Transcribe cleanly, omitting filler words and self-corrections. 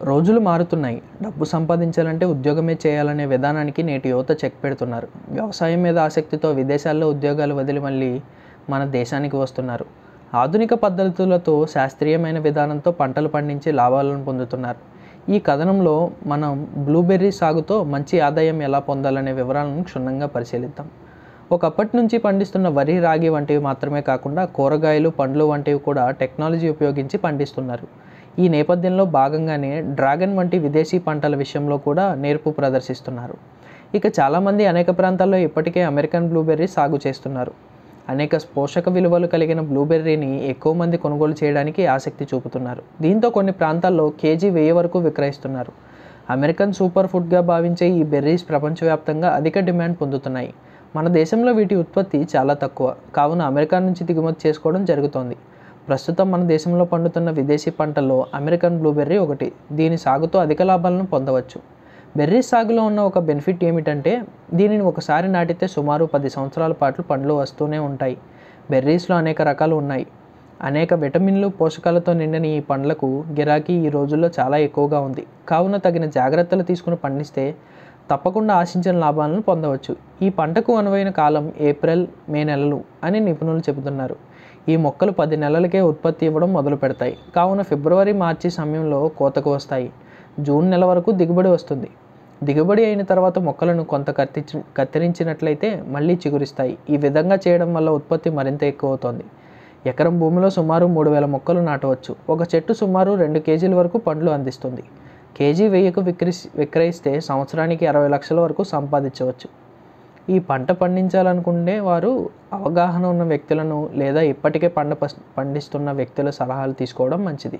రోజులు మారుతున్నాయి. డబ్బు సంపాదించాలంటే ఉద్యోగమే చేయాలనే విధానానికి నేటి యువత చెక్ పెడుతున్నారు. వ్యవసాయం మీద ఆసక్తితో విదేశాల్లో ఉద్యోగాలు వదిలి మళ్ళీ మన దేశానికి వస్తున్నారు. ఆధునిక పద్ధతులతో శాస్త్రీయమైన విధానంతో పంటలు పండించి లాభాలను పొందుతున్నారు. ఈ కథనంలో మనం బ్లూబెర్రీ సాగుతో మంచి ఆదాయం ఎలా పొందాలనే వివరాలను క్షుణ్ణంగా పరిశీలిద్దాం. ఒకప్పటి నుంచి పండిస్తున్న వరి, రాగి వంటివి మాత్రమే కాకుండా కూరగాయలు, పండ్లు వంటివి కూడా టెక్నాలజీ ఉపయోగించి పండిస్తున్నారు. ఈ నేపథ్యంలో భాగంగానే డ్రాగన్ వంటి విదేశీ పంటల విషయంలో కూడా నేర్పు ప్రదర్శిస్తున్నారు. ఇక చాలామంది అనేక ప్రాంతాల్లో ఇప్పటికే అమెరికన్ బ్లూబెర్రీ సాగు చేస్తున్నారు. అనేక పోషక విలువలు కలిగిన బ్లూబెర్రీని ఎక్కువ మంది కొనుగోలు చేయడానికి ఆసక్తి చూపుతున్నారు. దీంతో కొన్ని ప్రాంతాల్లో కేజీ 1000 వరకు విక్రయిస్తున్నారు. అమెరికన్ సూపర్ ఫుడ్గా భావించే ఈ బెర్రీస్ ప్రపంచవ్యాప్తంగా అధిక డిమాండ్ పొందుతున్నాయి. మన దేశంలో వీటి ఉత్పత్తి చాలా తక్కువ కావున అమెరికా నుంచి దిగుమతి చేసుకోవడం జరుగుతోంది. ప్రస్తుతం మన దేశంలో పండుతున్న విదేశీ పంటల్లో అమెరికన్ బ్లూబెర్రీ ఒకటి. దీని సాగుతో అధిక లాభాలను పొందవచ్చు. బెర్రీస్ సాగులో ఉన్న ఒక బెనిఫిట్ ఏమిటంటే దీనిని ఒకసారి నాటితే సుమారు 10 సంవత్సరాల పాటు పండ్లు వస్తూనే ఉంటాయి. బెర్రీస్లో అనేక రకాలు ఉన్నాయి. అనేక విటమిన్లు, పోషకాలతో నిండిన ఈ పండ్లకు గిరాకీ ఈ రోజుల్లో చాలా ఎక్కువగా ఉంది. కావున తగిన జాగ్రత్తలు తీసుకుని పండిస్తే తప్పకుండా ఆశించిన లాభాలను పొందవచ్చు. ఈ పంటకు అనువైన కాలం ఏప్రిల్, మే నెలలు అని నిపుణులు చెబుతున్నారు. ఈ మొక్కలు 10 నెలలకే ఉత్పత్తి ఇవ్వడం మొదలు పెడతాయి. కావున ఫిబ్రవరి, మార్చి సమయంలో కోతకు వస్తాయి. జూన్ నెల వరకు దిగుబడి వస్తుంది. దిగుబడి అయిన తర్వాత మొక్కలను కొంత కత్తిరించినట్లయితే మళ్ళీ చిగురిస్తాయి. ఈ విధంగా చేయడం వల్ల ఉత్పత్తి మరింత ఎక్కువ అవుతుంది. ఎకరం భూమిలో సుమారు 3000 మొక్కలు నాటవచ్చు. ఒక చెట్టు సుమారు 2 కేజీల వరకు పండ్లు అందిస్తుంది. కేజీ 1000కు విక్రయిస్తే సంవత్సరానికి 60 లక్షల వరకు సంపాదించవచ్చు. ఈ పంట పండించాలనుకునే వారు అవగాహన ఉన్న వ్యక్తులను లేదా ఇప్పటికే పండిస్తున్న వ్యక్తుల సలహాలు తీసుకోవడం మంచిది.